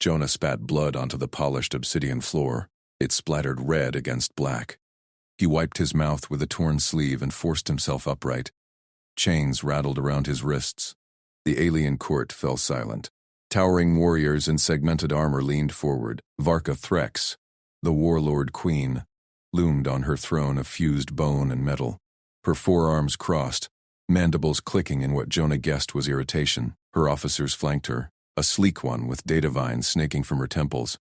Jonah spat blood onto the polished obsidian floor. It splattered red against black. He wiped his mouth with a torn sleeve and forced himself upright. Chains rattled around his wrists. The alien court fell silent. Towering warriors in segmented armor leaned forward. Varka Threx, the Warlord Queen, loomed on her throne of fused bone and metal. Her forearms crossed, mandibles clicking in what Jonah guessed was irritation. Her officers flanked her, a sleek one with data vines snaking from her temples.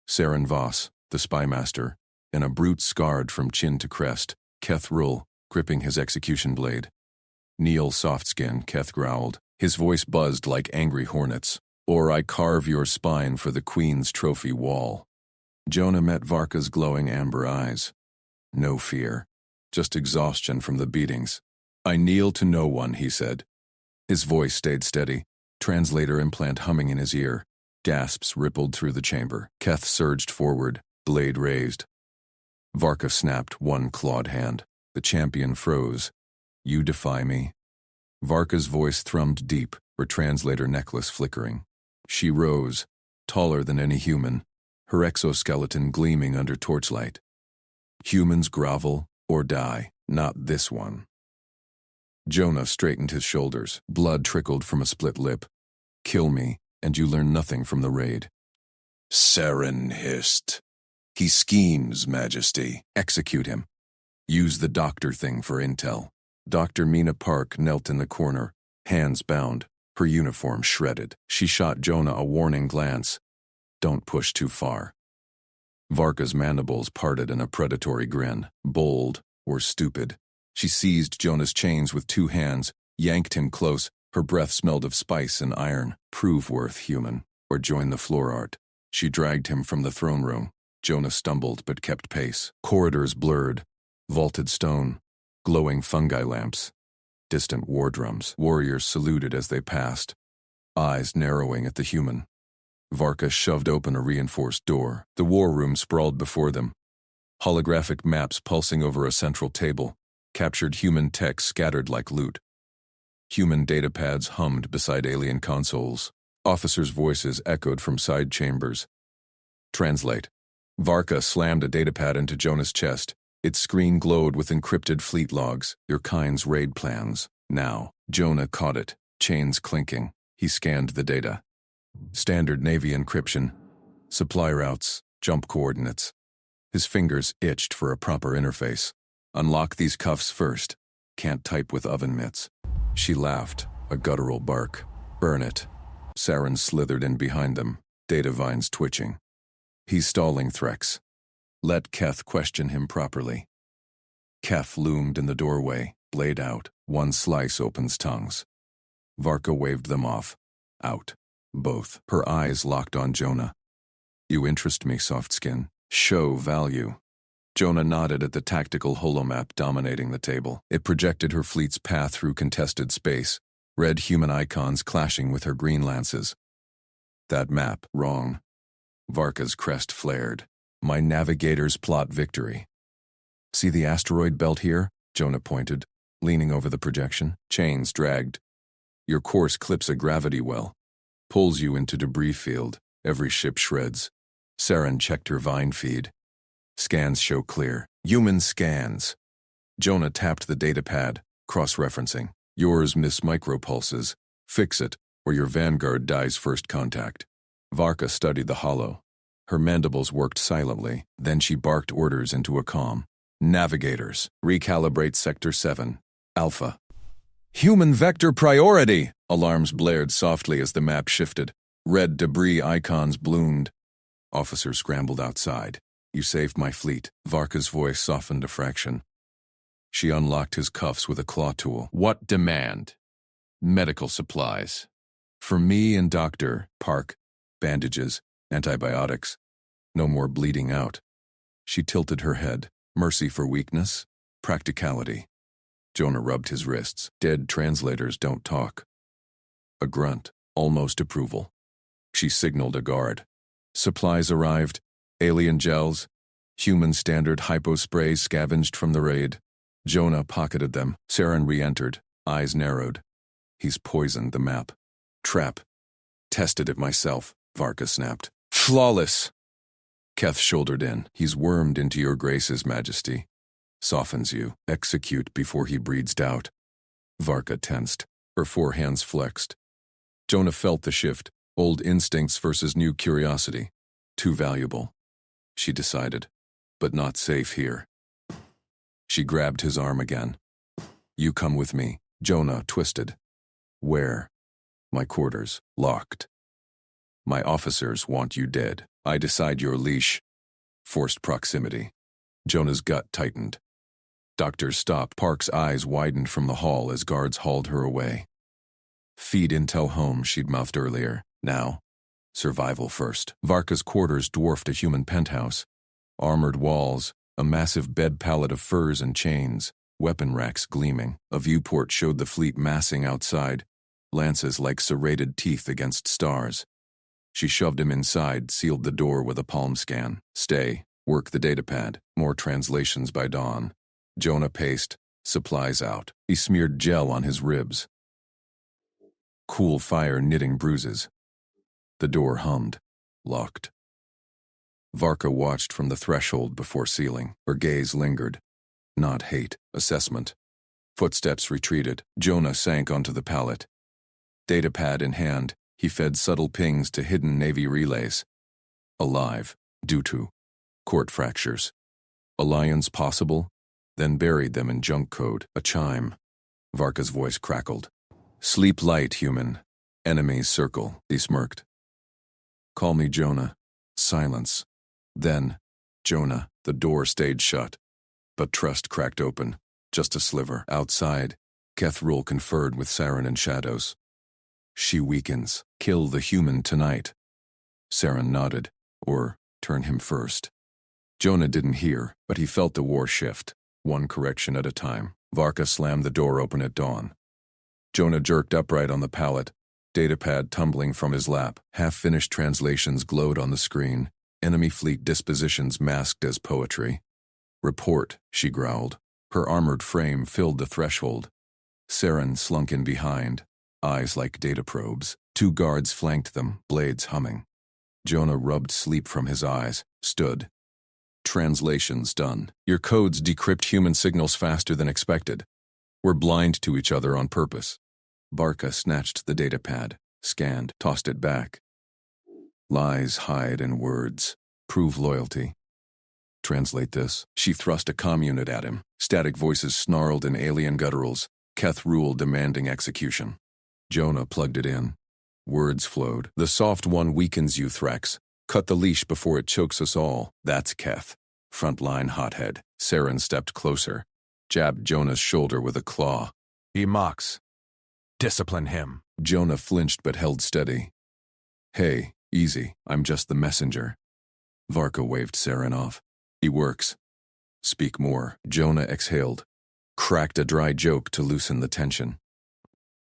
Saren Voss, the spymaster, and a brute scarred from chin to crest, Keth Rull, gripping his execution blade. Neil Softskin, Keth growled. His voice buzzed like angry hornets. Or I carve your spine for the Queen's trophy wall. Jonah met Varka's glowing amber eyes. No fear, just exhaustion from the beatings. I kneel to no one, he said. His voice stayed steady, translator implant humming in his ear. Gasps rippled through the chamber. Keth surged forward, blade raised. Varka snapped one clawed hand. The champion froze. You defy me? Varka's voice thrummed deep, her translator necklace flickering. She rose, taller than any human, her exoskeleton gleaming under torchlight. Humans grovel or die, not this one. Jonah straightened his shoulders. Blood trickled from a split lip. Kill me, and you learn nothing from the raid. Saren hissed. He schemes, Majesty. Execute him. Use the doctor thing for intel. Dr. Mina Park knelt in the corner, hands bound, her uniform shredded. She shot Jonah a warning glance. Don't push too far. Varka's mandibles parted in a predatory grin, bold or stupid. She seized Jonah's chains with two hands, yanked him close. Her breath smelled of spice and iron. Prove worth human, or join the floor art. She dragged him from the throne room. Jonah stumbled but kept pace. Corridors blurred, vaulted stone, glowing fungi lamps, distant war drums. Warriors saluted as they passed, eyes narrowing at the human. Varka shoved open a reinforced door. The war room sprawled before them. Holographic maps pulsing over a central table, captured human tech scattered like loot. Human datapads hummed beside alien consoles. Officers' voices echoed from side chambers. Translate. Varka slammed a datapad into Jonah's chest. Its screen glowed with encrypted fleet logs, your kind's raid plans. Now, Jonah caught it, chains clinking. He scanned the data. Standard Navy encryption, supply routes, jump coordinates. His fingers itched for a proper interface. Unlock these cuffs first. Can't type with oven mitts. She laughed, a guttural bark. Burn it. Saren slithered in behind them, data vines twitching. He's stalling Threx. Let Keth question him properly. Keth loomed in the doorway, blade out. One slice opens tongues. Varka waved them off. Out. Both. Her eyes locked on Jonah. You interest me, Softskin. Show value. Jonah nodded at the tactical holomap dominating the table. It projected her fleet's path through contested space, red human icons clashing with her green lances. That map, wrong. Varka's crest flared. My navigators plot victory. See the asteroid belt here? Jonah pointed, leaning over the projection. Chains dragged. Your course clips a gravity well. Pulls you into debris field. Every ship shreds. Saren checked her vine feed. Scans show clear. Human scans. Jonah tapped the datapad, cross-referencing. Yours miss micropulses. Fix it, or your vanguard dies first contact. Varka studied the holo. Her mandibles worked silently, then she barked orders into a comm. Navigators, recalibrate Sector 7. Alpha. Human vector priority! Alarms blared softly as the map shifted. Red debris icons bloomed. Officers scrambled outside. You saved my fleet. Varka's voice softened a fraction. She unlocked his cuffs with a claw tool. What demand? Medical supplies. For me and Dr. Park. Bandages, antibiotics. No more bleeding out. She tilted her head. Mercy for weakness, practicality. Jonah rubbed his wrists. Dead translators don't talk. A grunt, almost approval. She signaled a guard. Supplies arrived. Alien gels, human standard hypo-sprays scavenged from the raid. Jonah pocketed them. Saren re-entered, eyes narrowed. He's poisoned the map. Trap. Tested it myself, Varka snapped. Flawless. Keth shouldered in. He's wormed into your grace's majesty. Softens you. Execute before he breeds doubt. Varka tensed. Her forehands flexed. Jonah felt the shift. Old instincts versus new curiosity. Too valuable, she decided, but not safe here. She grabbed his arm again. You come with me. Jonah twisted. Where? My quarters, locked. My officers want you dead. I decide your leash. Forced proximity. Jonah's gut tightened. Doctors stopped. Park's eyes widened from the hall as guards hauled her away. Feed intel home, she'd mouthed earlier. Now, survival first. Varka's quarters dwarfed a human penthouse. Armored walls, a massive bed pallet of furs and chains, weapon racks gleaming. A viewport showed the fleet massing outside, lances like serrated teeth against stars. She shoved him inside, sealed the door with a palm scan. Stay, work the datapad. More translations by dawn. Jonah paced, supplies out. He smeared gel on his ribs. Cool fire knitting bruises. The door hummed, locked. Varka watched from the threshold before sealing. Her gaze lingered. Not hate, assessment. Footsteps retreated. Jonah sank onto the pallet. Datapad in hand, he fed subtle pings to hidden Navy relays. Alive, due to court fractures. Alliance possible, then buried them in junk code. A chime. Varka's voice crackled. Sleep light, human. Enemies circle, he smirked. Call me Jonah. Silence. Then, Jonah. The door stayed shut. But trust cracked open. Just a sliver. Outside, Keth Rule conferred with Saren in shadows. She weakens. Kill the human tonight. Saren nodded. Or, turn him first. Jonah didn't hear, but he felt the war shift. One correction at a time. Varka slammed the door open at dawn. Jonah jerked upright on the pallet, datapad tumbling from his lap. Half-finished translations glowed on the screen, enemy fleet dispositions masked as poetry. Report, she growled. Her armored frame filled the threshold. Saren slunk in behind, eyes like data probes. 2 guards flanked them, blades humming. Jonah rubbed sleep from his eyes, stood. Translations done. Your codes decrypt human signals faster than expected. We're blind to each other on purpose. Varka snatched the datapad, scanned, tossed it back. Lies hide in words. Prove loyalty. Translate this. She thrust a comm unit at him. Static voices snarled in alien gutturals. Keth Rule demanding execution. Jonah plugged it in. Words flowed. The soft one weakens you, Threx. Cut the leash before it chokes us all. That's Keth. Frontline hothead. Saren stepped closer. Jabbed Jonah's shoulder with a claw. He mocks. Discipline him. Jonah flinched but held steady. Hey, easy. I'm just the messenger. Varka waved Saren off. He works. Speak more. Jonah exhaled. Cracked a dry joke to loosen the tension.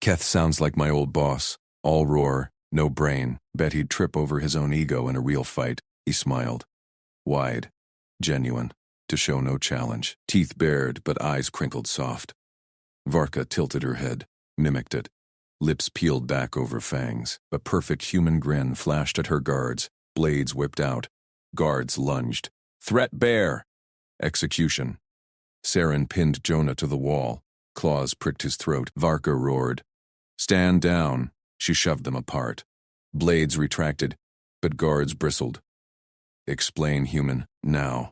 Keth sounds like my old boss. All roar, no brain. Bet he'd trip over his own ego in a real fight. He smiled. Wide. Genuine. To show no challenge. Teeth bared, but eyes crinkled soft. Varka tilted her head, mimicked it. Lips peeled back over fangs. A perfect human grin flashed at her guards. Blades whipped out. Guards lunged. Threat bear! Execution. Saren pinned Jonah to the wall. Claws pricked his throat. Varka roared. Stand down. She shoved them apart. Blades retracted, but guards bristled. Explain, human, now.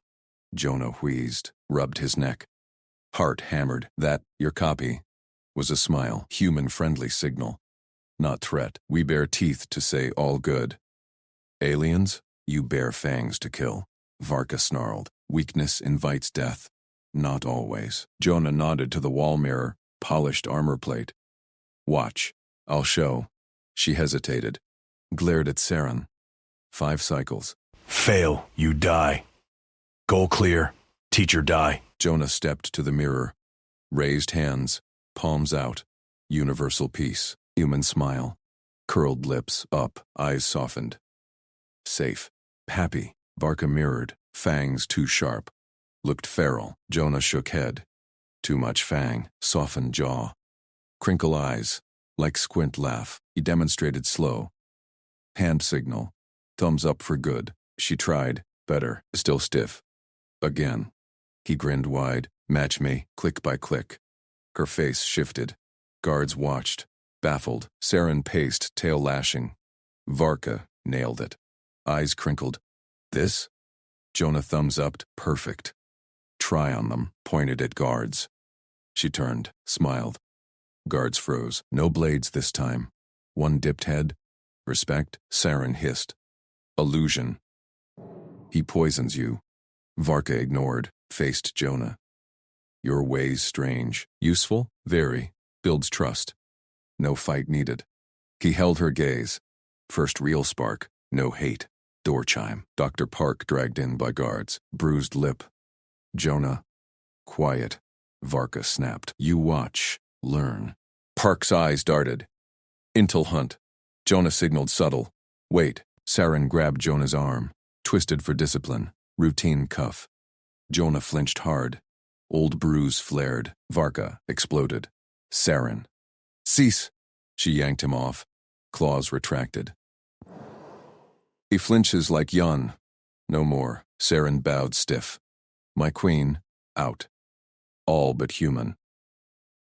Jonah wheezed, rubbed his neck. Heart hammered. That, your copy, was a smile. Human-friendly signal. Not threat. We bare teeth to say all good. Aliens, you bare fangs to kill. Varka snarled. Weakness invites death. Not always. Jonah nodded to the wall mirror, polished armor plate. Watch. I'll show. She hesitated. Glared at Saren. 5 cycles. Fail, you die. Goal clear. Teacher die. Jonah stepped to the mirror. Raised hands. Palms out. Universal peace. Human smile. Curled lips up. Eyes softened. Safe. Happy. Varka mirrored. Fangs too sharp. Looked feral. Jonah shook head. Too much fang. Softened jaw. Crinkle eyes. Like squint laugh. He demonstrated slow. Hand signal. Thumbs up for good. She tried. Better. Still stiff. Again. He grinned wide. Match me, click by click. Her face shifted. Guards watched. Baffled. Saren paced, tail lashing. Varka nailed it. Eyes crinkled. This? Jonah thumbs up. Perfect. Try on them. Pointed at guards. She turned. Smiled. Guards froze. No blades this time. One dipped head. Respect. Saren hissed. Illusion. He poisons you. Varka ignored. Faced Jonah. Your way's strange. Useful? Very. Builds trust. No fight needed. He held her gaze. First real spark. No hate. Door chime. Dr. Park dragged in by guards. Bruised lip. Jonah. Quiet. Varka snapped. You watch. Learn. Park's eyes darted. Intel hunt. Jonah signaled subtle. Wait. Saren grabbed Jonah's arm. Twisted for discipline. Routine cuff. Jonah flinched hard. Old bruise flared. Varka exploded. Saren. Cease. She yanked him off. Claws retracted. He flinches like Yun. No more. Saren bowed stiff. My queen. Out. All but human.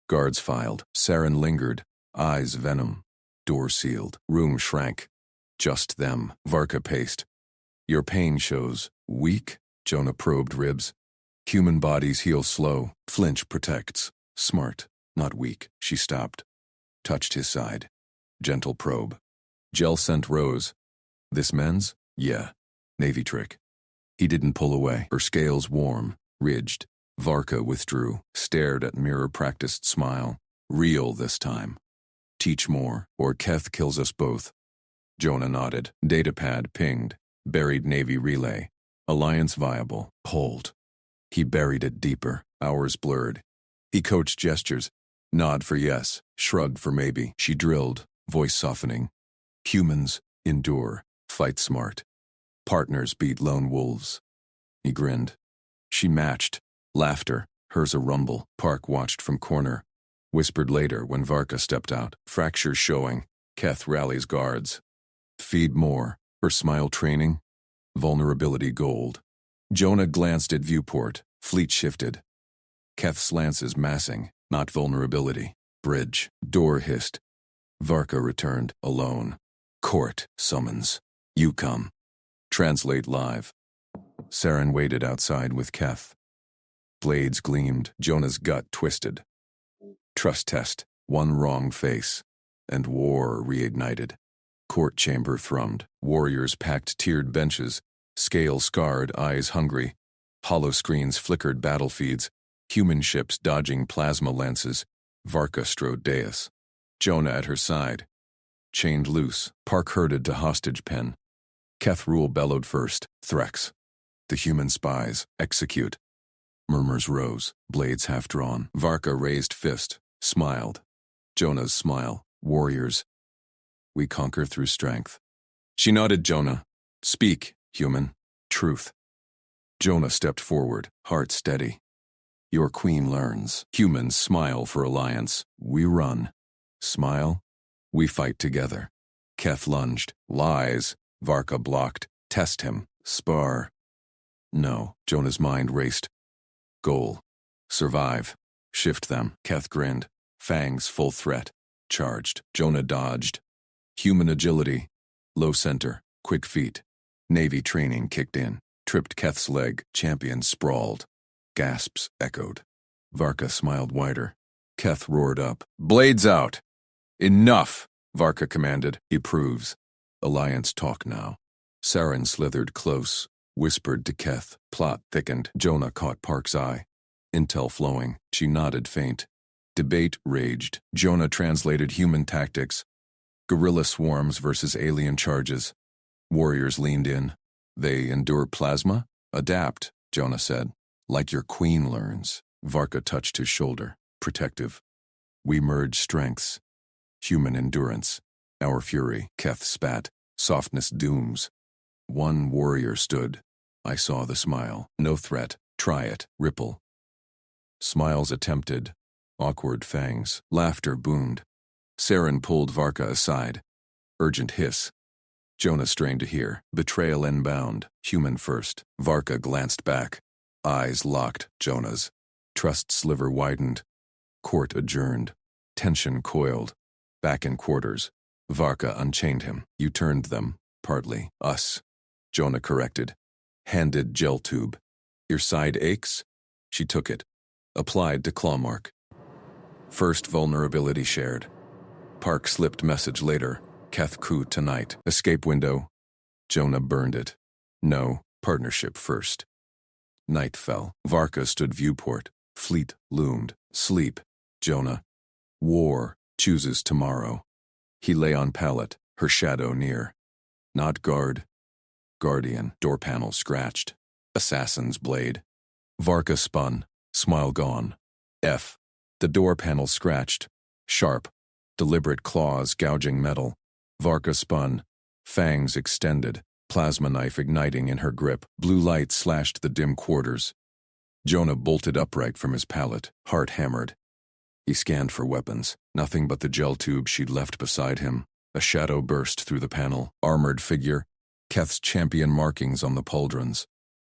Guards filed. Saren lingered. Eyes venom. Door sealed. Room shrank. Just them. Varka paced. Your pain shows. Weak? Jonah probed ribs. Human bodies heal slow. Flinch protects. Smart. Not weak. She stopped. Touched his side. Gentle probe. Gel scent rose. This men's? Yeah. Navy trick. He didn't pull away. Her scales warm. Ridged. Varka withdrew. Stared at mirror-practiced smile. Real this time. Teach more, or Keth kills us both. Jonah nodded. Datapad pinged. Buried Navy relay. Alliance viable. Hold. He buried it deeper. Hours blurred. He coached gestures. Nod for yes. Shrug for maybe. She drilled. Voice softening. Humans. Endure. Fight smart. Partners beat lone wolves. He grinned. She matched. Laughter. Hers a rumble. Park watched from corner. Whispered later when Varka stepped out. Fractures showing. Keth rallies guards. Feed more. Her smile training. Vulnerability gold. Jonah glanced at viewport. Fleet shifted. Keth's lances massing. Not vulnerability. Bridge. Door hissed. Varka returned. Alone. Court. Summons. You come. Translate live. Saren waited outside with Keth. Blades gleamed. Jonah's gut twisted. Trust test. One wrong face. And war reignited. Court chamber thrummed. Warriors packed tiered benches. Scale scarred, eyes hungry. Hollow screens flickered battle feeds. Human ships dodging plasma lances. Varka strode dais. Jonah at her side. Chained loose. Park herded to hostage pen. Keth Rule bellowed first. Threx. The human spies. Execute. Murmurs rose. Blades half drawn. Varka raised fist. Smiled. Jonah's smile. Warriors. We conquer through strength. She nodded. Jonah. Speak, human. Truth. Jonah stepped forward, heart steady. Your queen learns. Humans smile for alliance. We run. Smile. We fight together. Keth lunged. Lies. Varka blocked. Test him. Spar. No. Jonah's mind raced. Goal. Survive. Shift them. Keth grinned. Fangs full threat. Charged. Jonah dodged. Human agility. Low center. Quick feet. Navy training kicked in. Tripped Keth's leg. Champion sprawled. Gasps echoed. Varka smiled wider. Keth roared up. Blades out! Enough! Varka commanded. He proves. Alliance talk now. Saren slithered close. Whispered to Keth. Plot thickened. Jonah caught Park's eye. Intel flowing. She nodded faint. Debate raged. Jonah translated human tactics. Guerrilla swarms versus alien charges. Warriors leaned in. They endure plasma? Adapt, Jonah said. Like your queen learns. Varka touched his shoulder. Protective. We merge strengths. Human endurance. Our fury. Keth spat. Softness dooms. One warrior stood. I saw the smile. No threat. Try it. Ripple. Smiles attempted. Awkward fangs. Laughter boomed. Saren pulled Varka aside. Urgent hiss. Jonah strained to hear. Betrayal inbound. Human first. Varka glanced back. Eyes locked. Jonah's. Trust sliver widened. Court adjourned. Tension coiled. Back in quarters. Varka unchained him. You turned them. Partly. Us. Jonah corrected. Handed gel tube. Your side aches? She took it. Applied to claw mark. First vulnerability shared. Park slipped message later. Keth coup tonight. Escape window. Jonah burned it. No, partnership first. Night fell. Varka stood viewport. Fleet loomed. Sleep. Jonah. War chooses tomorrow. He lay on pallet, her shadow near. Not guard. Guardian. Door panel scratched. Assassin's blade. Varka spun. Smile gone. F. The door panel scratched. Sharp. Deliberate claws gouging metal. Varka spun. Fangs extended. Plasma knife igniting in her grip. Blue light slashed the dim quarters. Jonah bolted upright from his pallet, heart hammered. He scanned for weapons. Nothing but the gel tube she'd left beside him. A shadow burst through the panel. Armored figure. Keth's champion markings on the pauldrons.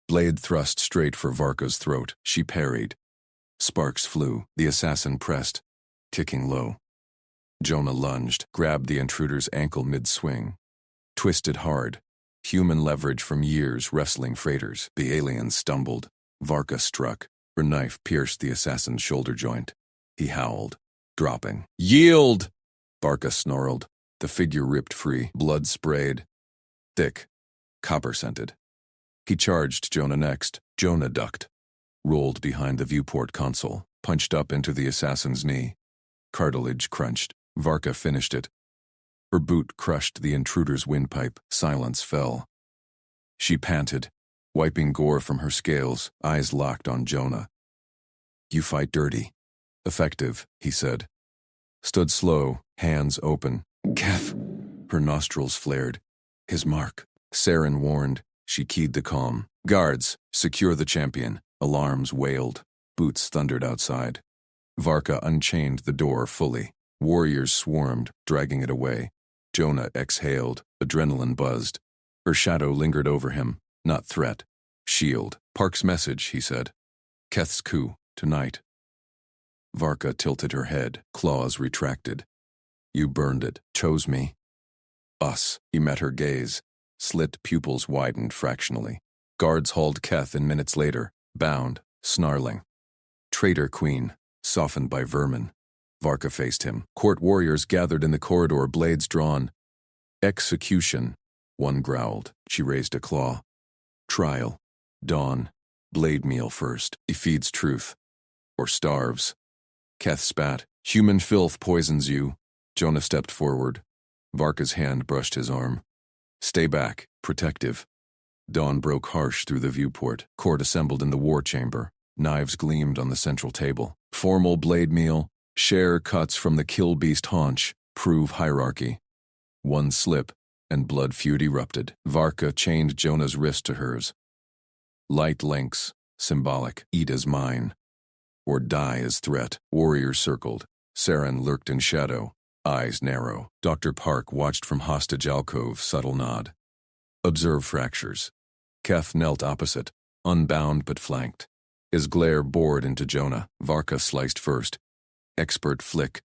Blade thrust straight for Varka's throat. She parried. Sparks flew. The assassin pressed, ticking low. Jonah lunged, grabbed the intruder's ankle mid-swing. Twisted hard. Human leverage from years wrestling freighters. The alien stumbled. Varka struck. Her knife pierced the assassin's shoulder joint. He howled, dropping. Yield! Varka snarled. The figure ripped free. Blood sprayed. Thick. Copper-scented. He charged Jonah next. Jonah ducked. Rolled behind the viewport console. Punched up into the assassin's knee. Cartilage crunched. Varka finished it. Her boot crushed the intruder's windpipe. Silence fell. She panted, wiping gore from her scales, eyes locked on Jonah. You fight dirty. Effective, he said. Stood slow, hands open. Keth! Her nostrils flared. His mark. Saren warned. She keyed the calm. Guards, secure the champion. Alarms wailed. Boots thundered outside. Varka unchained the door fully. Warriors swarmed, dragging it away. Jonah exhaled. Adrenaline buzzed. Her shadow lingered over him. Not threat. Shield. Park's message, he said. Keth's coup, tonight. Varka tilted her head, claws retracted. You burned it. Chose me. Us. He met her gaze. Slit pupils widened fractionally. Guards hauled Keth in minutes later, bound, snarling. Traitor queen, softened by vermin. Varka faced him. Court warriors gathered in the corridor, blades drawn. Execution, one growled. She raised a claw. Trial. Dawn. Blade meal first. He feeds truth. Or starves. Keth spat. Human filth poisons you. Jonah stepped forward. Varka's hand brushed his arm. Stay back. Protective. Dawn broke harsh through the viewport. Court assembled in the war chamber. Knives gleamed on the central table. Formal blade meal. Share cuts from the kill beast haunch. Prove hierarchy. One slip, and blood feud erupted. Varka chained Jonah's wrist to hers. Light links. Symbolic. Eat as mine. Or die as threat. Warriors circled. Saren lurked in shadow. Eyes narrow. Dr. Park watched from hostage alcove, subtle nod. Observe fractures. Keth knelt opposite, unbound but flanked. His glare bored into Jonah. Varka sliced first. Expert flick.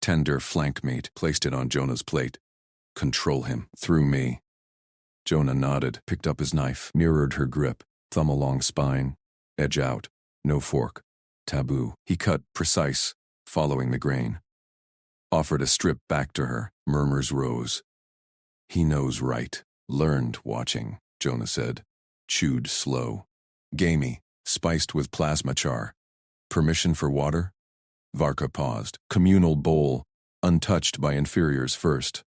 Tender flank meat. Placed it on Jonah's plate. Control him. Through me. Jonah nodded, picked up his knife, mirrored her grip. Thumb along spine. Edge out. No fork. Taboo. He cut, precise, following the grain. Offered a strip back to her. Murmurs rose. He knows right. Learned watching, Jonah said. Chewed slow. Gamey, spiced with plasma char. Permission for water? Varka paused. Communal bowl, untouched by inferiors first.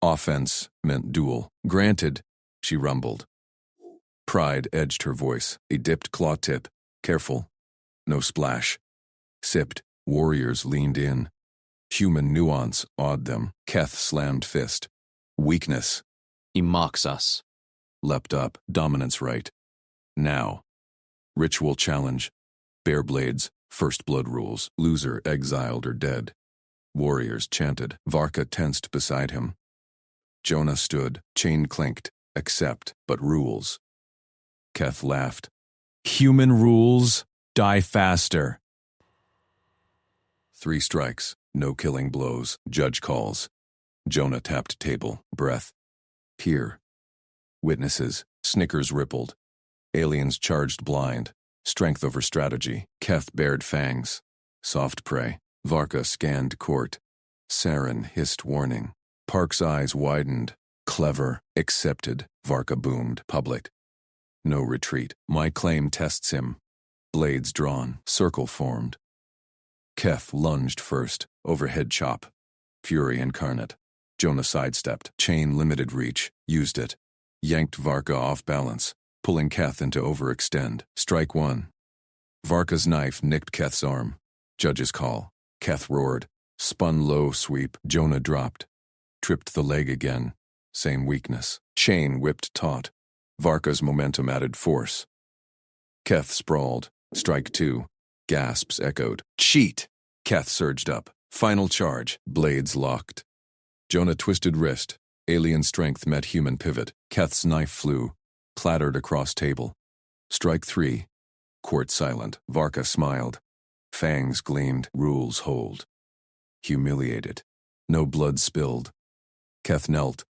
Offense meant duel. Granted, she rumbled. Pride edged her voice. A dipped claw tip. Careful. No splash. Sipped. Warriors leaned in. Human nuance awed them. Keth slammed fist. Weakness. He mocks us. Leapt up. Dominance right. Now. Ritual challenge. Bare blades. First blood rules. Loser exiled or dead. Warriors chanted. Varka tensed beside him. Jonah stood, chain clinked. Accept, but rules. Keth laughed. Human rules die faster. 3 strikes, no killing blows. Judge calls. Jonah tapped table, breath. Here. Witnesses, snickers rippled. Aliens charged blind. Strength over strategy. Keth bared fangs. Soft prey. Varka scanned court. Saren hissed warning. Park's eyes widened. Clever. Accepted. Varka boomed. Public. No retreat. My claim tests him. Blades drawn. Circle formed. Keth lunged first. Overhead chop. Fury incarnate. Jonah sidestepped. Chain limited reach. Used it. Yanked Varka off balance, pulling Keth into overextend. Strike 1. Varka's knife nicked Keth's arm. Judge's call. Keth roared. Spun low sweep. Jonah dropped. Tripped the leg again. Same weakness. Chain whipped taut. Varka's momentum added force. Keth sprawled. Strike 2. Gasps echoed. Cheat! Keth surged up. Final charge. Blades locked. Jonah twisted wrist. Alien strength met human pivot. Keth's knife flew. Clattered across table. Strike 3. Court silent. Varka smiled. Fangs gleamed. Rules hold. Humiliated. No blood spilled. Keth knelt.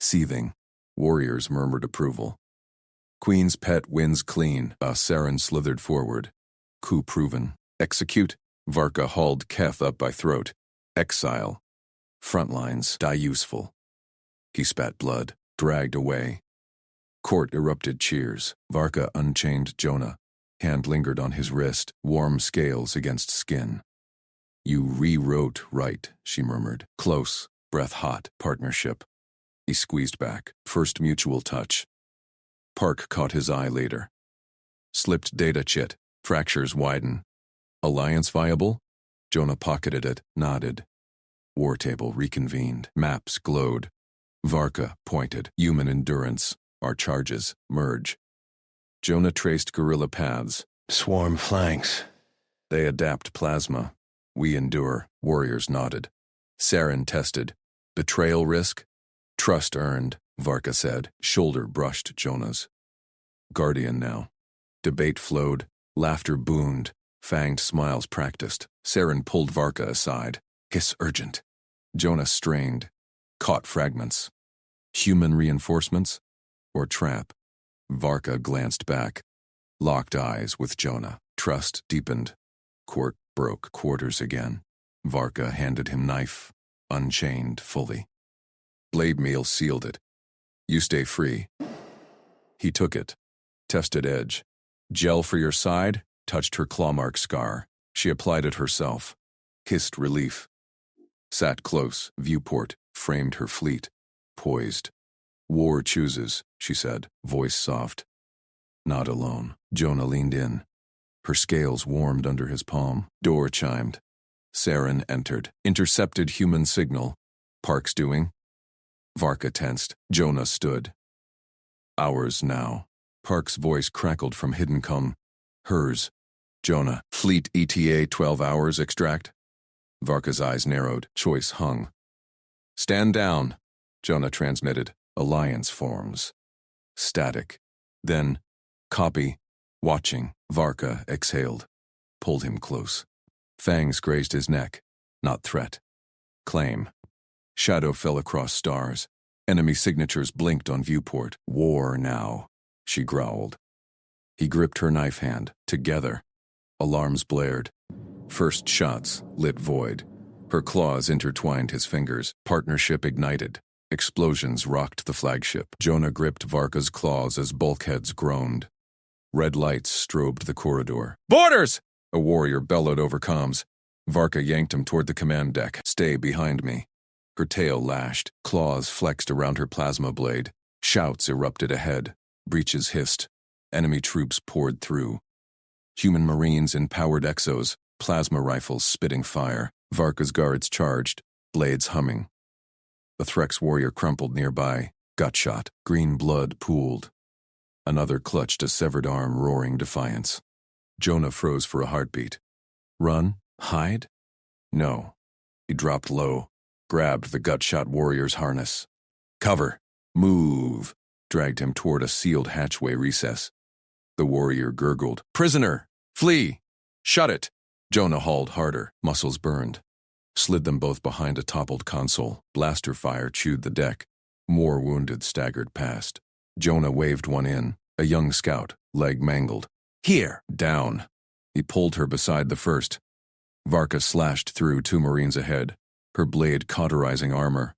Seething. Warriors murmured approval. Queen's pet wins clean. Saren slithered forward. Coup proven. Execute. Varka hauled Keth up by throat. Exile. Frontlines. Die useful. He spat blood. Dragged away. Court erupted cheers. Varka unchained Jonah. Hand lingered on his wrist. Warm scales against skin. You rewrote right, she murmured. Close. Breath hot. Partnership. He squeezed back. First mutual touch. Park caught his eye later. Slipped data chit. Fractures widen. Alliance viable? Jonah pocketed it, nodded. War table reconvened. Maps glowed. Varka pointed. Human endurance. Our charges merge. Jonah traced guerrilla paths. Swarm flanks. They adapt plasma. We endure. Warriors nodded. Saren tested. Betrayal risk? Trust earned, Varka said. Shoulder brushed Jonah's. Guardian now. Debate flowed. Laughter boomed. Fanged smiles practiced. Saren pulled Varka aside. Hiss urgent. Jonah strained. Caught fragments. Human reinforcements? Or trap? Varka glanced back. Locked eyes with Jonah. Trust deepened. Court broke quarters again. Varka handed him knife. Unchained fully. Blade meal sealed it. You stay free. He took it. Tested edge. Gel for your side? Touched her clawmark scar. She applied it herself. Hissed relief. Sat close, viewport, framed her fleet. Poised. War chooses, she said, voice soft. Not alone. Jonah leaned in. Her scales warmed under his palm. Door chimed. Saren entered. Intercepted human signal. Park's doing? Varka tensed. Jonah stood. Ours now. Park's voice crackled from hidden cum. Hers. Jonah. Fleet ETA 12 hours extract? Varka's eyes narrowed. Choice hung. Stand down, Jonah transmitted. Alliance forms. Static. Then, copy. Watching. Varka exhaled. Pulled him close. Fangs grazed his neck. Not threat. Claim. Shadow fell across stars. Enemy signatures blinked on viewport. War now, she growled. He gripped her knife hand. Together. Alarms blared. First shots lit void. Her claws intertwined his fingers. Partnership ignited. Explosions rocked the flagship. Jonah gripped Varka's claws as bulkheads groaned. Red lights strobed the corridor. Boarders! A warrior bellowed over comms. Varka yanked him toward the command deck. Stay behind me. Her tail lashed. Claws flexed around her plasma blade. Shouts erupted ahead. Breaches hissed. Enemy troops poured through. Human marines in powered exos. Plasma rifles spitting fire. Varka's guards charged. Blades humming. The Threx warrior crumpled nearby. Gutshot. Green blood pooled. Another clutched a severed arm, roaring defiance. Jonah froze for a heartbeat. Run? Hide? No. He dropped low, grabbed the gut-shot warrior's harness. Cover. Move. Dragged him toward a sealed hatchway recess. The warrior gurgled. Prisoner! Flee! Shut it! Jonah hauled harder, muscles burned. Slid them both behind a toppled console. Blaster fire chewed the deck. More wounded staggered past. Jonah waved one in, a young scout, leg mangled. Here! Down. He pulled her beside the first. Varka slashed through 2 Marines ahead, her blade cauterizing armor.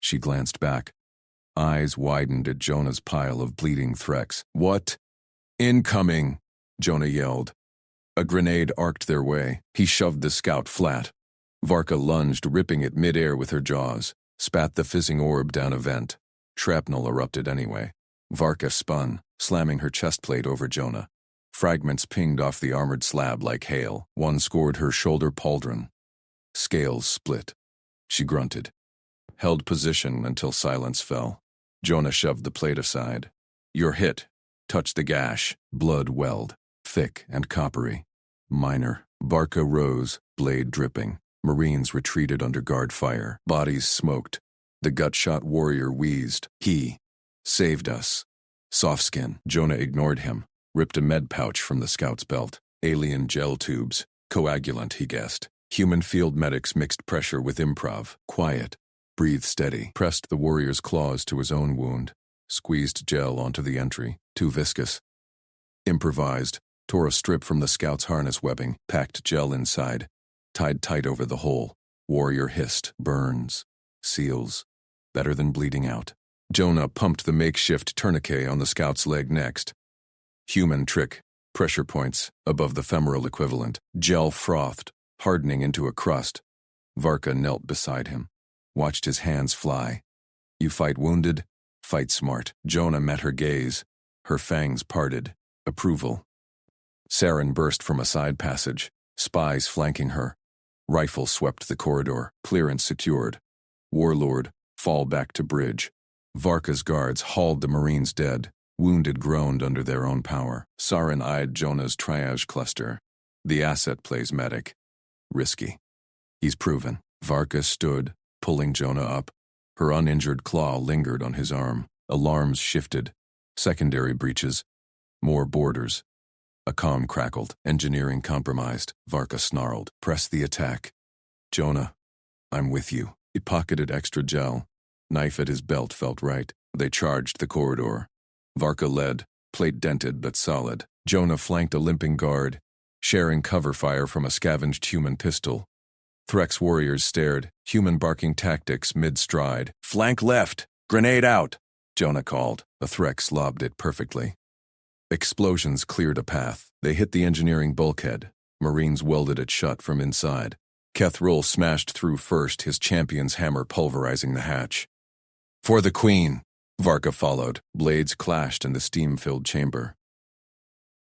She glanced back. Eyes widened at Jonah's pile of bleeding Threx. What? Incoming! Jonah yelled. A grenade arced their way. He shoved the scout flat. Varka lunged, ripping it midair with her jaws, spat the fizzing orb down a vent. Shrapnel erupted anyway. Varka spun, slamming her chest plate over Jonah. Fragments pinged off the armored slab like hail. One scored her shoulder pauldron. Scales split. She grunted. Held position until silence fell. Jonah shoved the plate aside. You're hit. Touched the gash. Blood welled. Thick and coppery. Minor. Varka rose, blade dripping. Marines retreated under guard fire. Bodies smoked. The gut-shot warrior wheezed. He saved us. Softskin. Jonah ignored him. Ripped a med pouch from the scout's belt. Alien gel tubes. Coagulant, he guessed. Human field medics mixed pressure with improv. Quiet. Breathe steady. Pressed the warrior's claws to his own wound. Squeezed gel onto the entry. Too viscous. Improvised. Tore a strip from the scout's harness webbing. Packed gel inside. Tied tight over the hole. Warrior hissed. Burns. Seals. Better than bleeding out. Jonah pumped the makeshift tourniquet on the scout's leg next. Human trick. Pressure points above the femoral equivalent. Gel frothed, hardening into a crust. Varka knelt beside him. Watched his hands fly. You fight wounded? Fight smart. Jonah met her gaze. Her fangs parted. Approval. Saren burst from a side passage. Spies flanking her. Rifle swept the corridor. Clearance secured. Warlord, fall back to bridge. Varka's guards hauled the Marines dead. Wounded groaned under their own power. Saren eyed Jonah's triage cluster. The asset plays medic. Risky. He's proven. Varka stood, pulling Jonah up. Her uninjured claw lingered on his arm. Alarms shifted. Secondary breaches. More borders. A comm crackled. Engineering compromised. Varka snarled. Press the attack. Jonah, I'm with you. He pocketed extra gel. Knife at his belt felt right. They charged the corridor. Varka led, plate dented but solid. Jonah flanked a limping guard, sharing cover fire from a scavenged human pistol. Threx warriors stared, human barking tactics mid-stride. Flank left! Grenade out! Jonah called. A Threx lobbed it perfectly. Explosions cleared a path. They hit the engineering bulkhead. Marines welded it shut from inside. Kethrul smashed through first, his champion's hammer pulverizing the hatch. For the Queen! Varka followed. Blades clashed in the steam-filled chamber.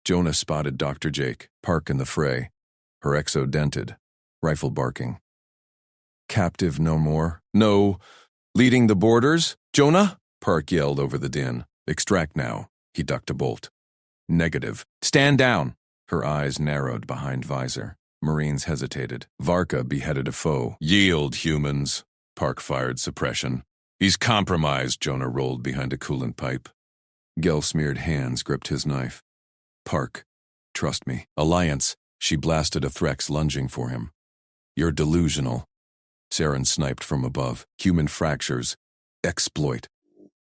Jonah spotted Dr. Jake, Park in the fray. Her exo dented. Rifle barking. Captive no more? No. Leading the borders? Jonah? Park yelled over the din. Extract now. He ducked a bolt. Negative. Stand down. Her eyes narrowed behind visor. Marines hesitated. Varka beheaded a foe. Yield, humans. Park fired suppression. He's compromised, Jonah rolled behind a coolant pipe. Gel-smeared hands gripped his knife. Park, trust me. Alliance, she blasted a Threx lunging for him. You're delusional. Saren sniped from above. Human fractures. Exploit.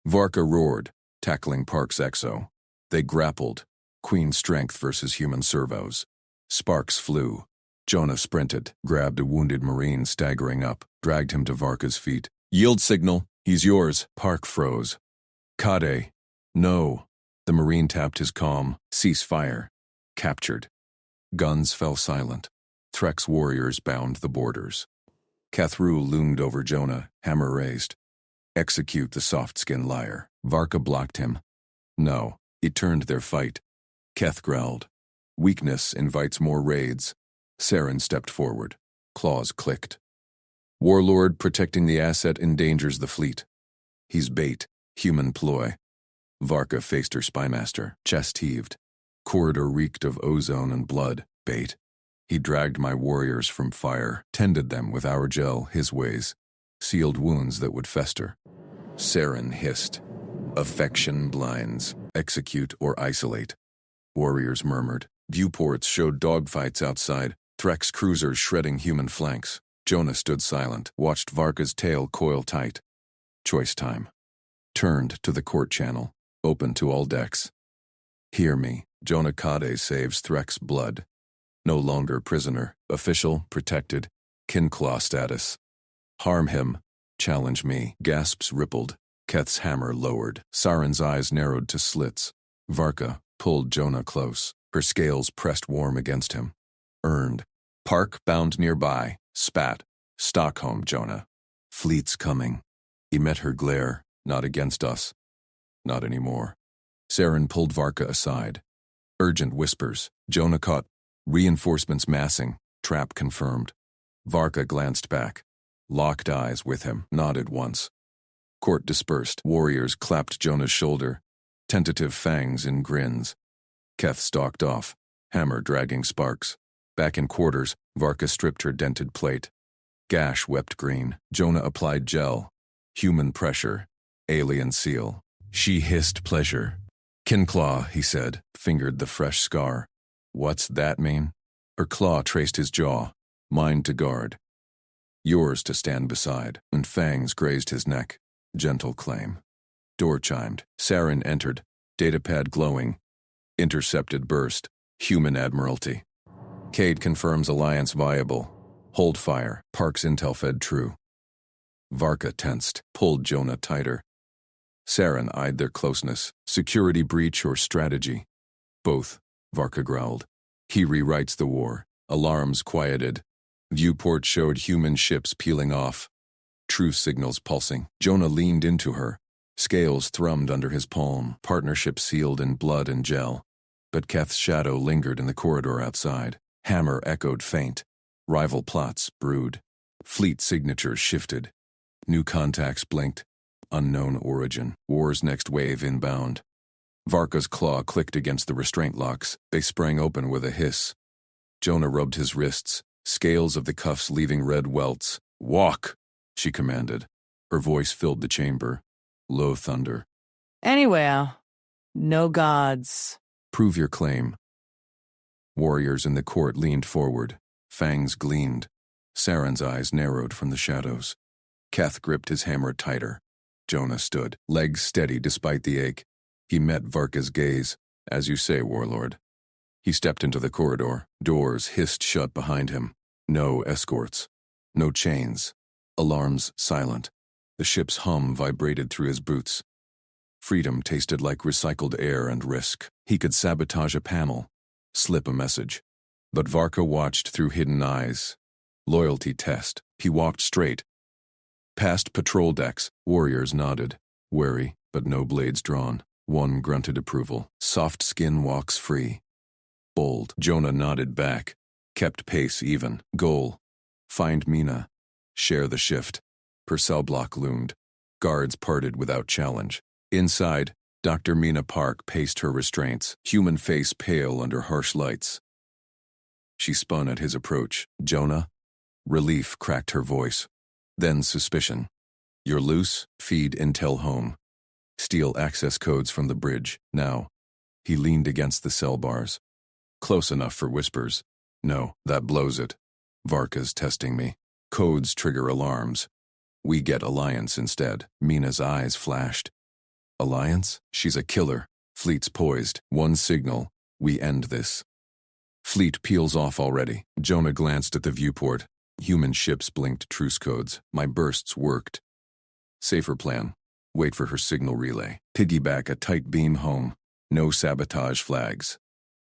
Varka roared, tackling Park's exo. They grappled. Queen strength versus human servos. Sparks flew. Jonah sprinted, grabbed a wounded Marine staggering up, dragged him to Varka's feet. Yield signal. He's yours. Park froze. Kade. No. The Marine tapped his comm. Cease fire. Captured. Guns fell silent. Threx warriors bound the borders. Kethrul loomed over Jonah, hammer raised. Execute the soft-skinned liar. Varka blocked him. No. He turned their fight. Keth growled. Weakness invites more raids. Saren stepped forward. Claws clicked. Warlord protecting the asset endangers the fleet. He's bait. Human ploy. Varka faced her spymaster. Chest heaved. Corridor reeked of ozone and blood. Bait. He dragged my warriors from fire, tended them with our gel his ways. Sealed wounds that would fester. Saren hissed. Affection blinds. Execute or isolate. Warriors murmured. Viewports showed dogfights outside, Threx cruisers shredding human flanks. Jonah stood silent, watched Varka's tail coil tight. Choice time. Turned to the court channel, open to all decks. Hear me. Jonah Kade saves Threx blood. No longer prisoner, official, protected, Kinclaw status. Harm him. Challenge me. Gasps rippled. Keth's hammer lowered. Saren's eyes narrowed to slits. Varka pulled Jonah close. Her scales pressed warm against him. Earned. Park bound nearby. Spat. Stockholm, Jonah. Fleet's coming. He met her glare. Not against us. Not anymore. Saren pulled Varka aside. Urgent whispers. Jonah caught. Reinforcements massing. Trap confirmed. Varka glanced back. Locked eyes with him. Nodded once. Court dispersed. Warriors clapped Jonah's shoulder. Tentative fangs in grins. Keth stalked off. Hammer dragging sparks. Back in quarters, Varka stripped her dented plate. Gash wept green. Jonah applied gel. Human pressure. Alien seal. She hissed pleasure. Kinclaw, he said, fingered the fresh scar. What's that mean? Her claw traced his jaw. Mine to guard. Yours to stand beside. And fangs grazed his neck. Gentle claim. Door chimed. Saren entered. Datapad glowing. Intercepted burst. Human admiralty. Cade confirms alliance viable. Hold fire. Park's intel fed true. Varka tensed. Pulled Jonah tighter. Saren eyed their closeness. Security breach or strategy? Both, Varka growled. He rewrites the war. Alarms quieted. Viewport showed human ships peeling off. Truce signals pulsing. Jonah leaned into her. Scales thrummed under his palm. Partnership sealed in blood and gel. But Keth's shadow lingered in the corridor outside. Hammer echoed faint. Rival plots brewed. Fleet signatures shifted. New contacts blinked. Unknown origin. War's next wave inbound. Varka's claw clicked against the restraint locks. They sprang open with a hiss. Jonah rubbed his wrists, scales of the cuffs leaving red welts. Walk, she commanded. Her voice filled the chamber. Low thunder. Anyway, no gods. Prove your claim. Warriors in the court leaned forward. Fangs gleamed. Saren's eyes narrowed from the shadows. Keth gripped his hammer tighter. Jonah stood, legs steady despite the ache. He met Varka's gaze. As you say, Warlord. He stepped into the corridor. Doors hissed shut behind him. No escorts. No chains. Alarms silent. The ship's hum vibrated through his boots. Freedom tasted like recycled air and risk. He could sabotage a panel, slip a message. But Varka watched through hidden eyes. Loyalty test. He walked straight. Past patrol decks, warriors nodded. Wary, but no blades drawn. One grunted approval. Soft skin walks free. Bold. Jonah nodded back. Kept pace even. Goal. Find Mina. Share the shift. Her cell block loomed. Guards parted without challenge. Inside, Dr. Mina Park paced her restraints, human face pale under harsh lights. She spun at his approach. Jonah? Relief cracked her voice. Then suspicion. You're loose? Feed intel home. Steal access codes from the bridge. Now. He leaned against the cell bars. Close enough for whispers. No, that blows it. Varka's testing me. Codes trigger alarms. We get Alliance instead. Mina's eyes flashed. Alliance? She's a killer. Fleet's poised. One signal. We end this. Fleet peels off already. Jonah glanced at the viewport. Human ships blinked truce codes. My bursts worked. Safer plan. Wait for her signal relay. Piggyback a tight beam home. No sabotage flags.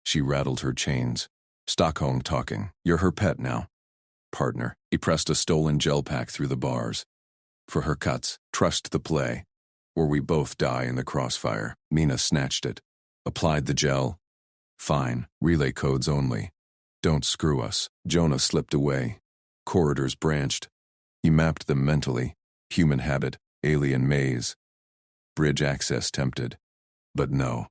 She rattled her chains. Stockholm talking. You're her pet now. Partner. He pressed a stolen gel pack through the bars. For her cuts, trust the play. Or we both die in the crossfire. Mina snatched it. Applied the gel. Fine. Relay codes only. Don't screw us. Jonah slipped away. Corridors branched. He mapped them mentally. Human habit, alien maze. Bridge access tempted. But no.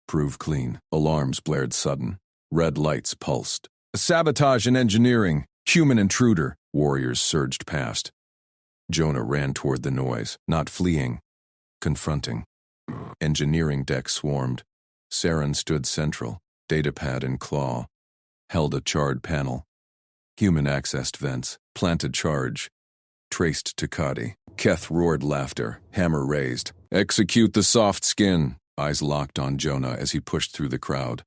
Prove clean. Alarms blared sudden. Red lights pulsed. Sabotage and engineering. Human intruder. Warriors surged past. Jonah ran toward the noise, not fleeing, confronting. Engineering deck swarmed. Saren stood central, datapad in claw, held a charred panel. Human-accessed vents, planted charge. Traced to Kadi. Keth roared laughter, hammer raised. Execute the soft skin! Eyes locked on Jonah as he pushed through the crowd.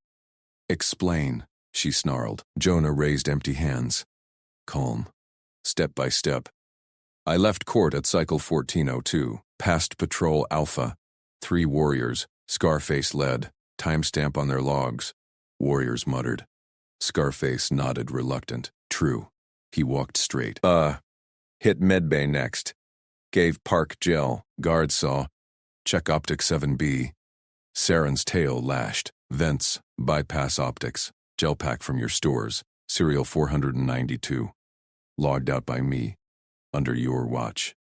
Explain, she snarled. Jonah raised empty hands. Calm. Step by step. I left court at cycle 1402, past Patrol Alpha. 3 warriors, Scarface led, timestamp on their logs. Warriors muttered. Scarface nodded reluctant. True. He walked straight. Hit medbay next. Gave Park gel. Guard saw. Check optic 7B. Saren's tail lashed. Vents. Bypass optics. Gel pack from your stores. Serial 492. Logged out by me. Under your watch.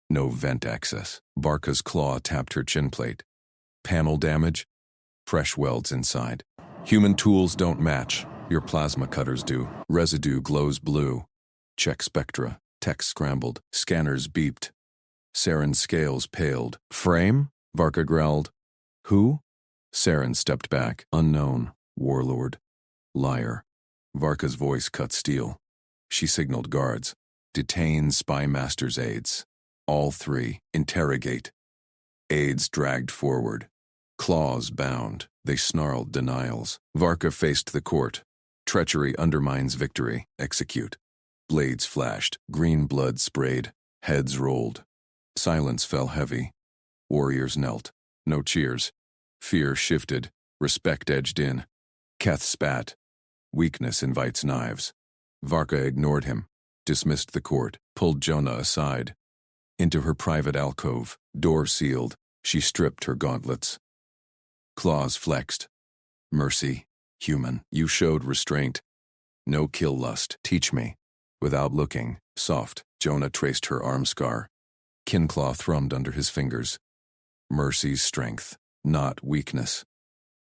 No vent access. Barca's claw tapped her chin plate. Panel damage? Fresh welds inside. Human tools don't match. Your plasma cutters do. Residue glows blue. Check spectra. Text scrambled. Scanners beeped. Saren's scales paled. Frame? Varka growled. Who? Saren stepped back. Unknown. Warlord. Liar. Varka's voice cut steel. She signaled guards. Detain Spy Master's aides. All 3. Interrogate. Aides dragged forward. Claws bound. They snarled denials. Varka faced the court. Treachery undermines victory. Execute. Blades flashed. Green blood sprayed. Heads rolled. Silence fell heavy. Warriors knelt. No cheers. Fear shifted. Respect edged in. Keth spat. Weakness invites knives. Varka ignored him. Dismissed the court. Pulled Jonah aside. Into her private alcove. Door sealed. She stripped her gauntlets. Claws flexed. Mercy. Human. You showed restraint. No kill lust. Teach me. Without looking. Soft. Jonah traced her arm scar. Kinclaw thrummed under his fingers. Mercy's strength. Not weakness.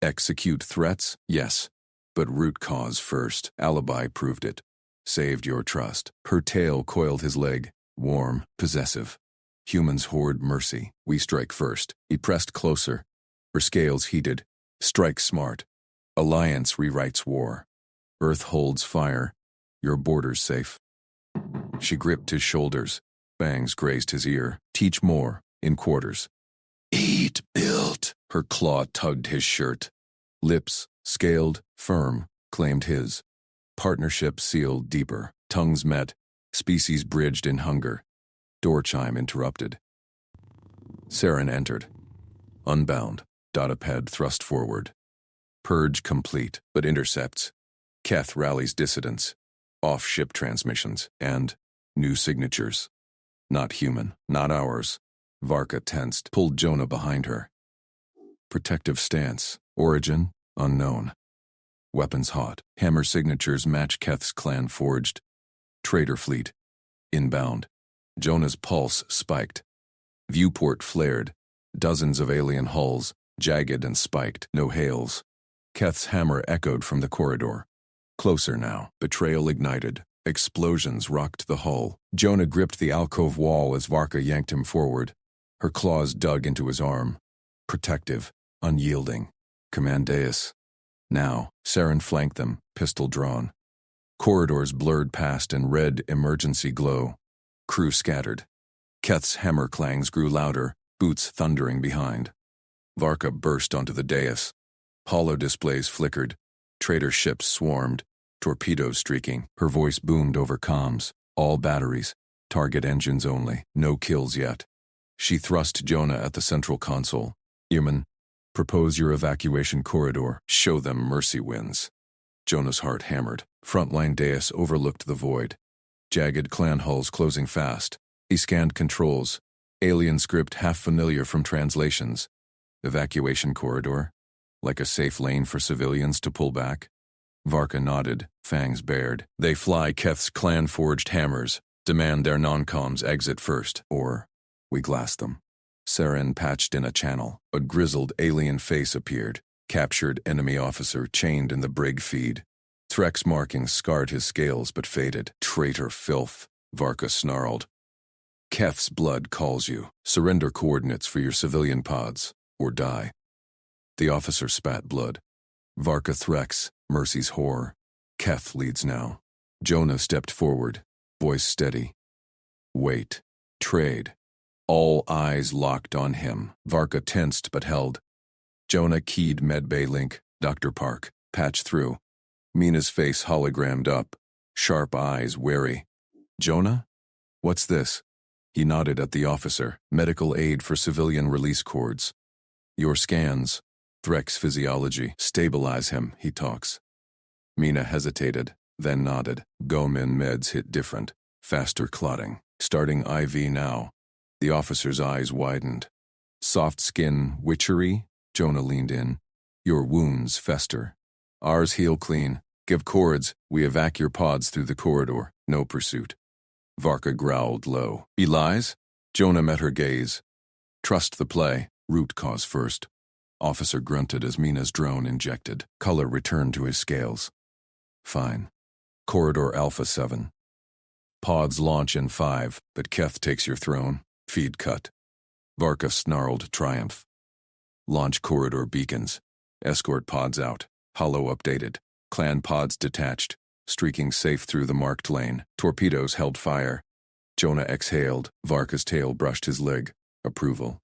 Execute threats? Yes. But root cause first. Alibi proved it. Saved your trust. Her tail coiled his leg. Warm. Possessive. Humans hoard mercy. We strike first. He pressed closer. Her scales heated. Strike smart. Alliance rewrites war. Earth holds fire. Your border's safe. She gripped his shoulders. Fangs grazed his ear. Teach more. In quarters. Eat built. Her claw tugged his shirt. Lips, scaled, firm, claimed his. Partnership sealed deeper. Tongues met. Species bridged in hunger. Door chime interrupted. Saren entered. Unbound. Datapad thrust forward. Purge complete, but intercepts. Keth rallies dissidents. Off-ship transmissions. And new signatures. Not human. Not ours. Varka tensed. Pulled Jonah behind her. Protective stance. Origin, unknown. Weapons hot. Hammer signatures match Keth's clan forged. Trader fleet. Inbound. Jonah's pulse spiked. Viewport flared. Dozens of alien hulls, jagged and spiked. No hails. Keth's hammer echoed from the corridor. Closer now. Betrayal ignited. Explosions rocked the hull. Jonah gripped the alcove wall as Varka yanked him forward. Her claws dug into his arm. Protective. Unyielding. Commandeus. Now, Saren flanked them, pistol drawn. Corridors blurred past in red emergency glow. Crew scattered. Keth's hammer clangs grew louder, boots thundering behind. Varka burst onto the dais. Holo displays flickered. Trader ships swarmed, torpedoes streaking. Her voice boomed over comms. All batteries. Target engines only. No kills yet. She thrust Jonah at the central console. Human, propose your evacuation corridor. Show them mercy wins. Jonah's heart hammered. Frontline dais overlooked the void. Jagged clan hulls closing fast. He scanned controls. Alien script half familiar from translations. Evacuation corridor? Like a safe lane for civilians to pull back? Varka nodded, fangs bared. They fly Keth's clan-forged hammers. Demand their non-coms exit first, or we glass them. Saren patched in a channel. A grizzled alien face appeared. Captured enemy officer chained in the brig feed. Threx markings scarred his scales but faded. Traitor filth, Varka snarled. Keth's blood calls you. Surrender coordinates for your civilian pods, or die. The officer spat blood. Varka Threx, Mercy's whore. Keth leads now. Jonah stepped forward, voice steady. Wait. Trade. All eyes locked on him. Varka tensed but held. Jonah keyed medbay link, Dr. Park, patch through. Mina's face hologrammed up, sharp eyes wary. Jonah? What's this? He nodded at the officer. Medical aid for civilian release cords. Your scans. Threx physiology. Stabilize him, he talks. Mina hesitated, then nodded. Gomin meds hit different. Faster clotting. Starting IV now. The officer's eyes widened. Soft skin witchery? Jonah leaned in. Your wounds fester. Ours heal clean. Give cords. We evac your pods through the corridor. No pursuit. Varka growled low. He lies? Jonah met her gaze. Trust the play. Root cause first. Officer grunted as Mina's drone injected. Color returned to his scales. Fine. Corridor Alpha 7. Pods launch in 5, but Keth takes your throne. Feed cut. Varka snarled triumph. Launch corridor beacons. Escort pods out. Holo updated. Clan pods detached, streaking safe through the marked lane. Torpedoes held fire. Jonah exhaled. Varka's tail brushed his leg. Approval.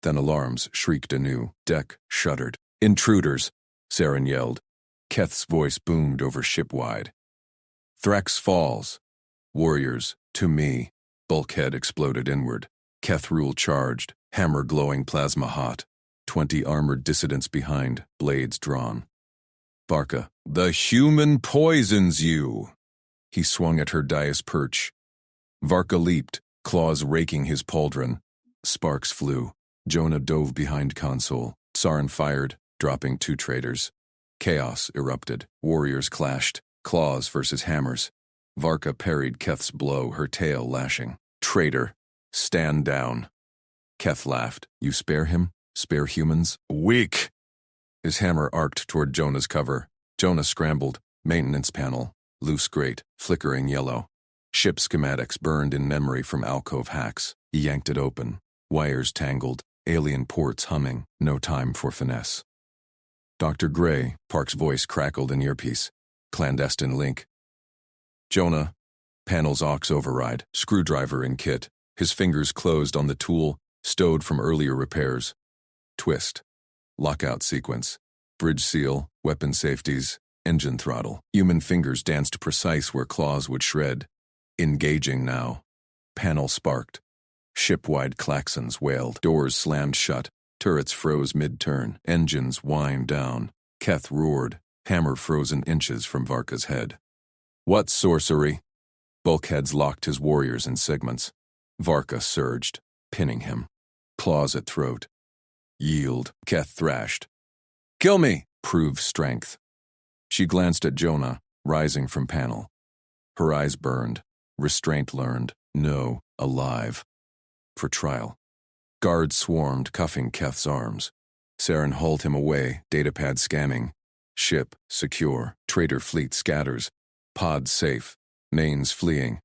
Then alarms shrieked anew. Deck shuddered. Intruders! Saren yelled. Keth's voice boomed over shipwide. Threx falls. Warriors, to me. Bulkhead exploded inward. Keth rule charged, hammer glowing plasma hot. 20 armored dissidents behind, blades drawn. Varka, the human poisons you! He swung at her dais perch. Varka leaped, claws raking his pauldron. Sparks flew. Jonah dove behind console. Saren fired, dropping 2 traitors. Chaos erupted. Warriors clashed. Claws versus hammers. Varka parried Keth's blow, her tail lashing. Traitor, stand down. Keth laughed. You spare him? Spare humans? Weak! His hammer arced toward Jonah's cover. Jonah scrambled. Maintenance panel. Loose grate. Flickering yellow. Ship schematics burned in memory from alcove hacks. He yanked it open. Wires tangled. Alien ports humming. No time for finesse. Dr. Gray, Park's voice crackled in earpiece. Clandestine link. Jonah. Panel's aux override. Screwdriver in kit. His fingers closed on the tool, stowed from earlier repairs. Twist. Lockout sequence. Bridge seal, weapon safeties, engine throttle. Human fingers danced precise where claws would shred. Engaging now. Panel sparked. Ship-wide klaxons wailed. Doors slammed shut. Turrets froze mid-turn. Engines whined down. Keth roared. Hammer frozen inches from Varka's head. What sorcery? Bulkheads locked his warriors in segments. Varka surged, pinning him. Claws at throat. Yield, Keth thrashed. Kill me! Prove strength. She glanced at Jonah, rising from panel. Her eyes burned. Restraint learned. No, alive. For trial. Guards swarmed, cuffing Keth's arms. Saren hauled him away, datapad scanning. Ship, secure. Traitor fleet scatters. Pod safe. Mains fleeing.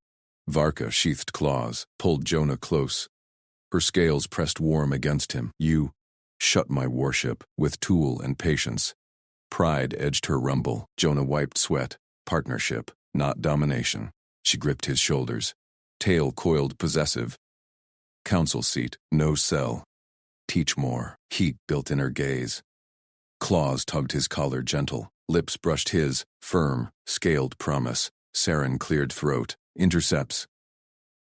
Varka sheathed claws, pulled Jonah close. Her scales pressed warm against him. You shut my warship with tool and patience. Pride edged her rumble. Jonah wiped sweat. Partnership, not domination. She gripped his shoulders. Tail coiled possessive. Council seat, no cell. Teach more. Heat built in her gaze. Claws tugged his collar gentle. Lips brushed his, firm, scaled promise. Saren cleared throat. Intercepts.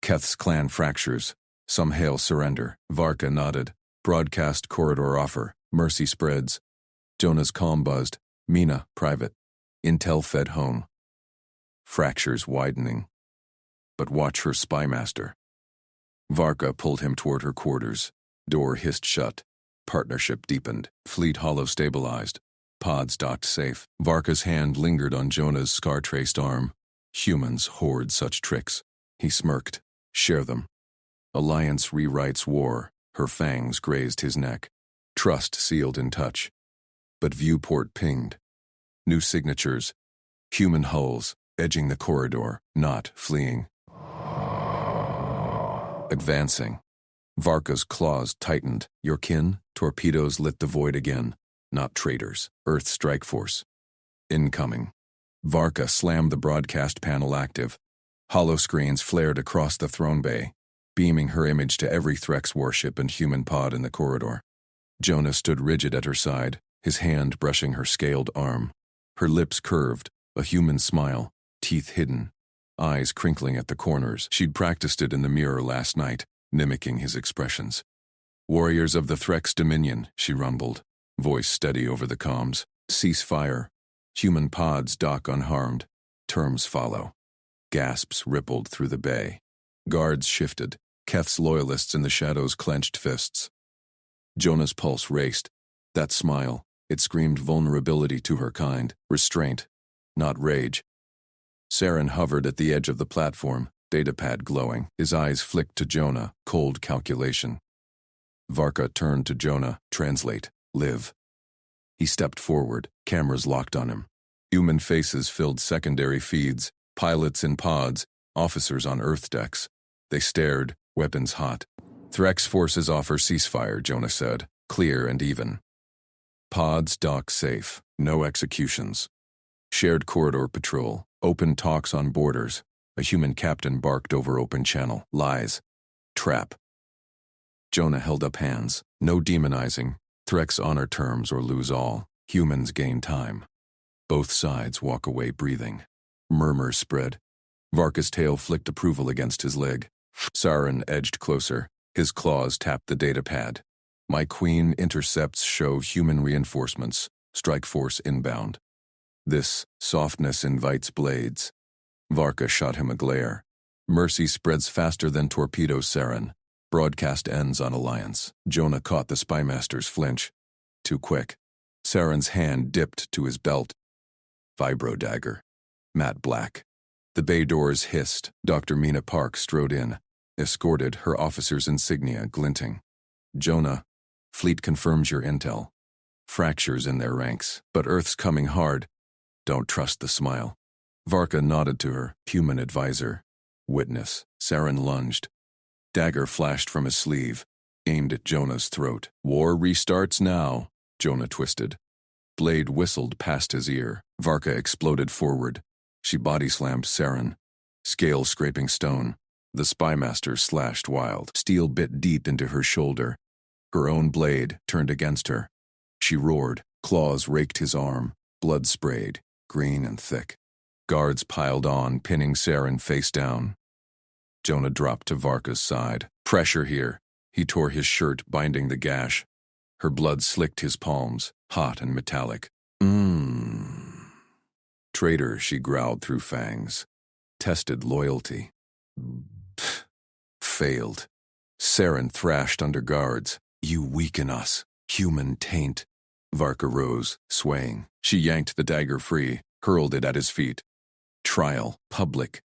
Keth's clan fractures. Some hail surrender. Varka nodded. Broadcast corridor offer. Mercy spreads. Jonah's calm buzzed. Mina, private. Intel fed home. Fractures widening. But watch her spymaster. Varka pulled him toward her quarters. Door hissed shut. Partnership deepened. Fleet hollow stabilized. Pods docked safe. Varka's hand lingered on Jonah's scar-traced arm. Humans hoard such tricks. He smirked. Share them. Alliance rewrites war. Her fangs grazed his neck. Trust sealed in touch. But viewport pinged. New signatures. Human hulls, edging the corridor, not fleeing. Advancing. Varka's claws tightened. Your kin? Torpedoes lit the void again. Not traitors. Earth strike force. Incoming. Varka slammed the broadcast panel active. Holoscreens flared across the throne bay, beaming her image to every Threx warship and human pod in the corridor. Jonah stood rigid at her side, his hand brushing her scaled arm. Her lips curved, a human smile, teeth hidden, eyes crinkling at the corners. She'd practiced it in the mirror last night, mimicking his expressions. "Warriors of the Threx Dominion," she rumbled, voice steady over the comms. "Cease fire. Human pods dock unharmed. Terms follow." Gasps rippled through the bay. Guards shifted. Keth's loyalists in the shadows clenched fists. Jonah's pulse raced. That smile, it screamed vulnerability to her kind, restraint, not rage. Saren hovered at the edge of the platform, datapad glowing. His eyes flicked to Jonah, cold calculation. Varka turned to Jonah, translate, live. He stepped forward, cameras locked on him. Human faces filled secondary feeds, pilots in pods, officers on Earth decks. They stared, weapons hot. "Threx forces offer ceasefire," Jonah said, clear and even. "Pods dock safe, no executions. Shared corridor patrol, open talks on borders." A human captain barked over open channel. "Lies. Trap." Jonah held up hands. "No demonizing. Threx honor terms or lose all. Humans gain time." Both sides walk away breathing. Murmurs spread. Varka's tail flicked approval against his leg. Saren edged closer. His claws tapped the datapad. "My queen intercepts show human reinforcements. Strike force inbound." This softness invites blades. Varka shot him a glare. "Mercy spreads faster than torpedoes, Saren. Broadcast ends on alliance." Jonah caught the spymaster's flinch. Too quick. Saren's hand dipped to his belt. Vibro dagger. Matte black. The bay doors hissed. Dr. Mina Park strode in, escorted, her officer's insignia glinting. "Jonah, fleet confirms your intel. Fractures in their ranks, but Earth's coming hard. Don't trust the smile." Varka nodded to her, human advisor. Witness. Saren lunged. Dagger flashed from his sleeve, aimed at Jonah's throat. "War restarts now." Jonah twisted. Blade whistled past his ear. Varka exploded forward. She body-slammed Saren, scale scraping stone. The spymaster slashed wild. Steel bit deep into her shoulder. Her own blade turned against her. She roared. Claws raked his arm. Blood sprayed, green and thick. Guards piled on, pinning Saren face down. Jonah dropped to Varka's side. "Pressure here." He tore his shirt, binding the gash. Her blood slicked his palms, hot and metallic. "Traitor," she growled through fangs. "Tested loyalty." Failed. Saren thrashed under guards. "You weaken us. Human taint." Varka rose, swaying. She yanked the dagger free, hurled it at his feet. "Trial. Public."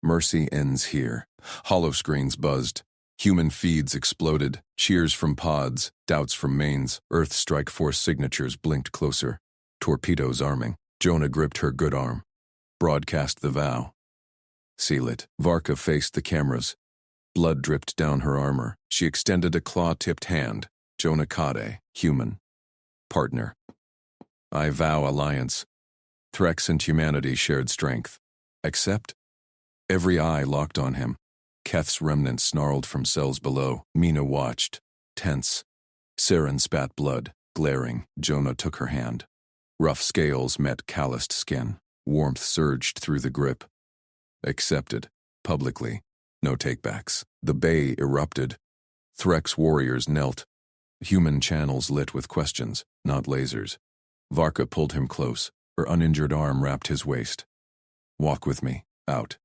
Mercy ends here. Holoscreens buzzed. Human feeds exploded. Cheers from pods, doubts from mains. Earth strike force signatures blinked closer. Torpedoes arming. Jonah gripped her good arm. "Broadcast the vow." "Seal it." Varka faced the cameras. Blood dripped down her armor. She extended a claw-tipped hand. "Jonah Kade, human. Partner. I vow alliance. Threx and humanity shared strength. Accept?" Every eye locked on him. Keth's remnants snarled from cells below. Mina watched, tense. Saren spat blood, glaring. Jonah took her hand. Rough scales met calloused skin. Warmth surged through the grip. Accepted. Publicly. No takebacks. The bay erupted. Threx warriors knelt. Human channels lit with questions, not lasers. Varka pulled him close. Her uninjured arm wrapped his waist. "Walk with me. Out."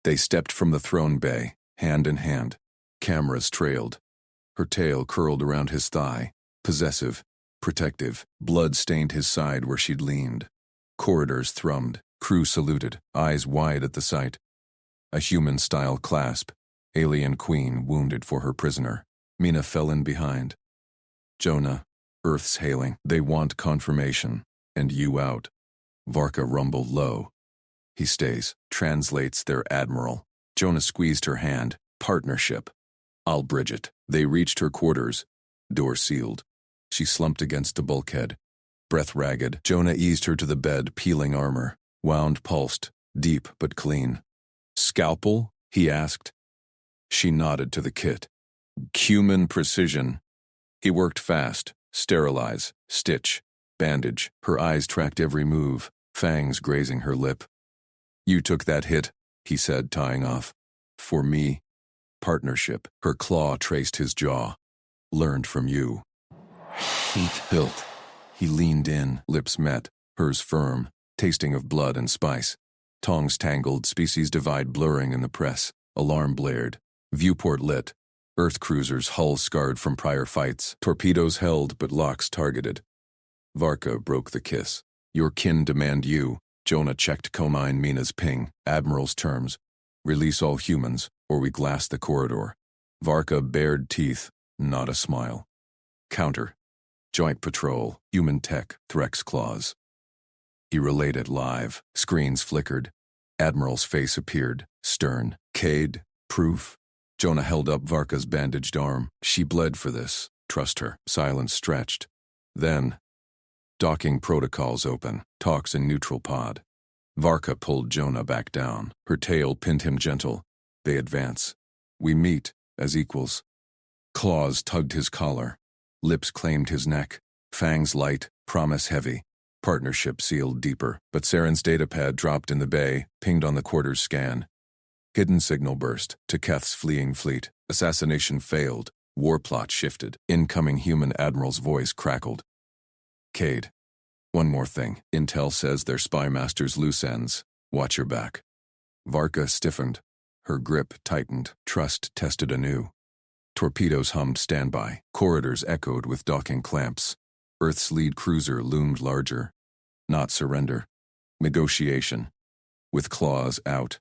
They stepped from the throne bay, hand in hand. Cameras trailed. Her tail curled around his thigh, possessive, protective. Blood stained his side where she'd leaned. Corridors thrummed. Crew saluted, eyes wide at the sight. A human-style clasp. Alien queen wounded for her prisoner. Mina fell in behind. "Jonah, Earth's hailing. They want confirmation. And you out." Varka rumbled low. "He stays. Translates their admiral." Jonah squeezed her hand. Partnership. I'll bridge it. They reached her quarters. Door sealed. She slumped against a bulkhead. Breath ragged, Jonah eased her to the bed, peeling armor. Wound pulsed, deep but clean. Scalpel? He asked. She nodded to the kit. Human precision. He worked fast. Sterilize, stitch, bandage. Her eyes tracked every move, fangs grazing her lip. You took that hit, he said, tying off. For me. Partnership. Her claw traced his jaw. Learned from you. Teeth hilt. He leaned in, lips met, hers firm, tasting of blood and spice. Tongues tangled, species divide blurring in the press. Alarm blared. Viewport lit. Earth cruisers, hull scarred from prior fights. Torpedoes held, but locks targeted. Varka broke the kiss. Your kin demand you. Jonah checked Comine Mina's ping. Admiral's terms. Release all humans, or we glass the corridor. Varka bared teeth, not a smile. Counter. Joint patrol, human tech, Threx claws. He relayed it live. Screens flickered. Admiral's face appeared, stern. Cade, proof. Jonah held up Varka's bandaged arm. She bled for this. Trust her. Silence stretched. Then, docking protocols open. Talks in neutral pod. Varka pulled Jonah back down. Her tail pinned him gentle. They advance. We meet, as equals. Claws tugged his collar. Lips claimed his neck. Fangs light, promise heavy. Partnership sealed deeper. But Saren's datapad dropped in the bay, pinged on the quarter's scan. Hidden signal burst to Keth's fleeing fleet. Assassination failed. War plot shifted. Incoming human admiral's voice crackled. Cade. One more thing. Intel says they're spy masters' loose ends. Watch your back. Varka stiffened. Her grip tightened. Trust tested anew. Torpedoes hummed standby. Corridors echoed with docking clamps. Earth's lead cruiser loomed larger. Not surrender. Negotiation. With claws out.